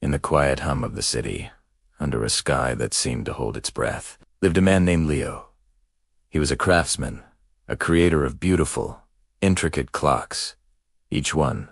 In the quiet hum of the city, under a sky that seemed to hold its breath, lived a man named Leo. He was a craftsman, a creator of beautiful, intricate clocks, each one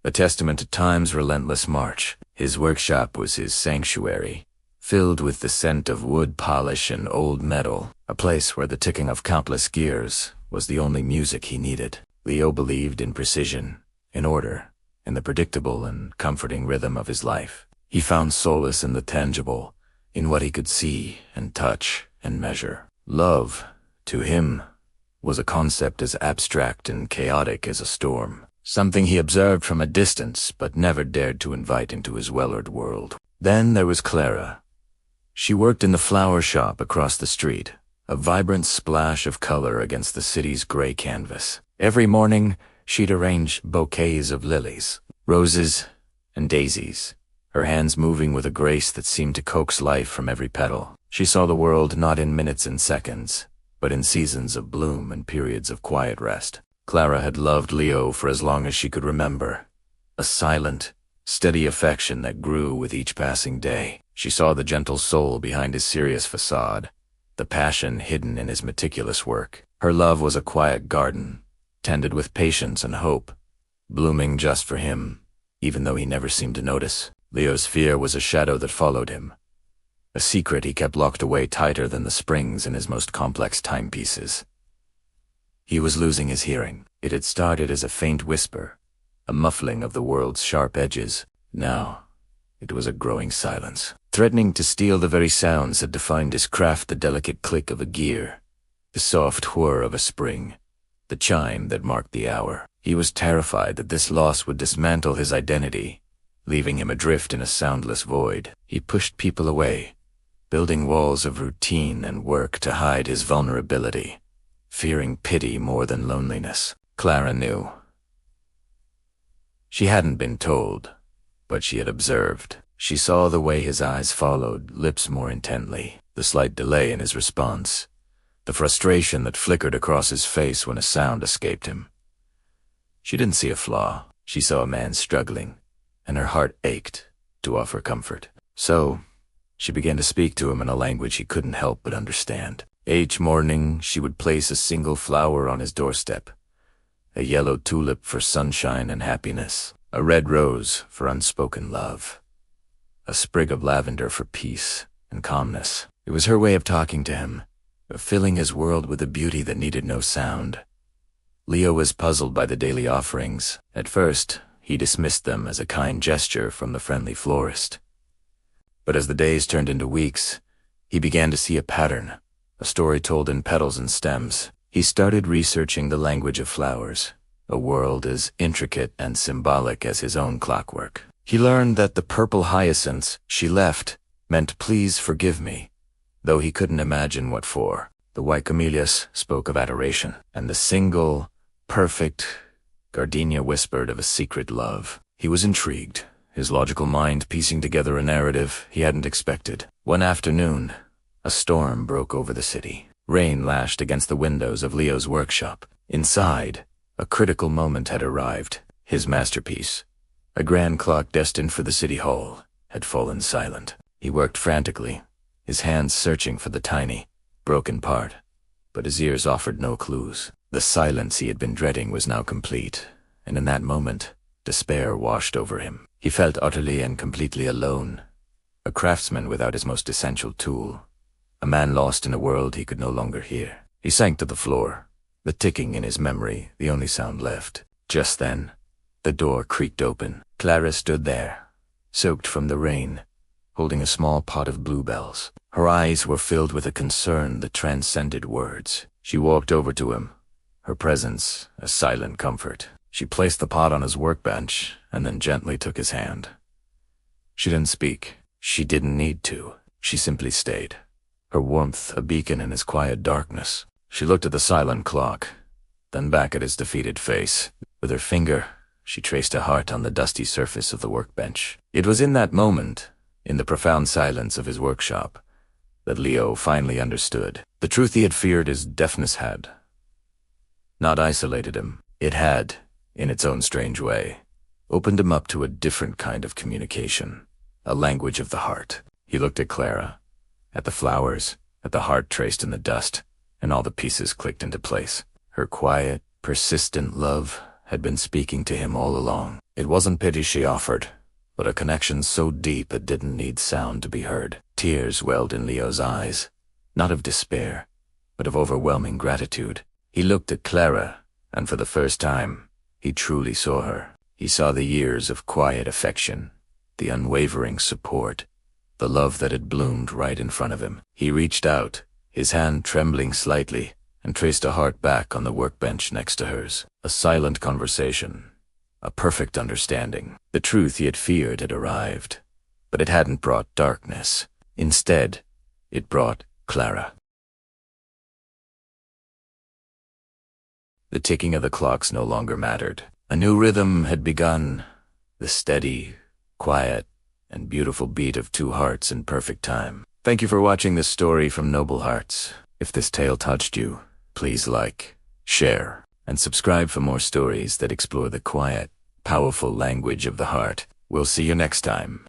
a testament to time's relentless march. His workshop was his sanctuary, filled with the scent of wood polish and old metal, a place where the ticking of countless gears was the only music he needed. Leo believed in precision, in order, in the predictable and comforting rhythm of his life. He found solace in the tangible, in what he could see and touch and measure. Love, to him, was a concept as abstract and chaotic as a storm, something he observed from a distance but never dared to invite into his well-ordered world. Then there was Clara. She worked in the flower shop across the street, a vibrant splash of color against the city's gray canvas. Every morning, she'd arrange bouquets of lilies, roses, and daisies, her hands moving with a grace that seemed to coax life from every petal. She saw the world not in minutes and seconds, but in seasons of bloom and periods of quiet rest. Clara had loved Leo for as long as she could remember, a silent, steady affection that grew with each passing day. She saw the gentle soul behind his serious facade, the passion hidden in his meticulous work. Her love was a quiet garden, tended with patience and hope, blooming just for him, even though he never seemed to notice. Leo's fear was a shadow that followed him, a secret he kept locked away tighter than the springs in his most complex timepieces. He was losing his hearing. It had started as a faint whisper, a muffling of the world's sharp edges. Now, it was a growing silence, threatening to steal the very sounds that defined his craft: the delicate click of a gear, the soft whir of a spring, the chime that marked the hour. He was terrified that this loss would dismantle his identity, leaving him adrift in a soundless void. He pushed people away, building walls of routine and work to hide his vulnerability, fearing pity more than loneliness. Clara knew. She hadn't been told, but she had observed. She saw the way his eyes followed, lips more intently, the slight delay in his response, the frustration that flickered across his face when a sound escaped him. She didn't see a flaw. She saw a man struggling, and her heart ached to offer comfort. So, she began to speak to him in a language he couldn't help but understand. Each morning, she would place a single flower on his doorstep, a yellow tulip for sunshine and happiness, a red rose for unspoken love, a sprig of lavender for peace and calmness. It was her way of talking to him, of filling his world with a beauty that needed no sound. Leo was puzzled by the daily offerings. At first, he dismissed them as a kind gesture from the friendly florist. But as the days turned into weeks, he began to see a pattern, a story told in petals and stems. He started researching the language of flowers, a world as intricate and symbolic as his own clockwork. He learned that the purple hyacinths she left meant "please forgive me," though he couldn't imagine what for. The white camellias spoke of adoration, and the single, perfect gardenia whispered of a secret love. He was intrigued, his logical mind piecing together a narrative he hadn't expected. One afternoon, a storm broke over the city. Rain lashed against the windows of Leo's workshop. Inside, a critical moment had arrived. His masterpiece, a grand clock destined for the city hall, had fallen silent. He worked frantically, his hands searching for the tiny, broken part, but his ears offered no clues. The silence he had been dreading was now complete, and in that moment, despair washed over him. He felt utterly and completely alone, a craftsman without his most essential tool, a man lost in a world he could no longer hear. He sank to the floor, the ticking in his memory the only sound left. Just then, the door creaked open. Clara stood there, soaked from the rain, holding a small pot of bluebells. Her eyes were filled with a concern that transcended words. She walked over to him, her presence a silent comfort. She placed the pot on his workbench and then gently took his hand. She didn't speak. She didn't need to. She simply stayed, her warmth a beacon in his quiet darkness. She looked at the silent clock, then back at his defeated face. With her finger, she traced a heart on the dusty surface of the workbench. It was in that moment, in the profound silence of his workshop, that Leo finally understood. The truth he had feared his deafness had not isolated him. It had, in its own strange way, opened him up to a different kind of communication. a language of the heart. He looked at Clara, at the flowers, at the heart traced in the dust, and all the pieces clicked into place. Her quiet, persistent love had been speaking to him all along. It wasn't pity she offered, but a connection so deep it didn't need sound to be heard. Tears welled in Leo's eyes, not of despair, but of overwhelming gratitude. He looked at Clara, and for the first time, he truly saw her. He saw the years of quiet affection, the unwavering support, the love that had bloomed right in front of him. He reached out, his hand trembling slightly, and traced a heart back on the workbench next to hers. A silent conversation, a perfect understanding. The truth he had feared had arrived, but it hadn't brought darkness. Instead, it brought Clara. The ticking of the clocks no longer mattered. A new rhythm had begun, the steady, quiet, and beautiful beat of two hearts in perfect time. Thank you for watching this story from Noble Hearts. If this tale touched you, please like, share, and subscribe for more stories that explore the quiet, powerful language of the heart. We'll see you next time.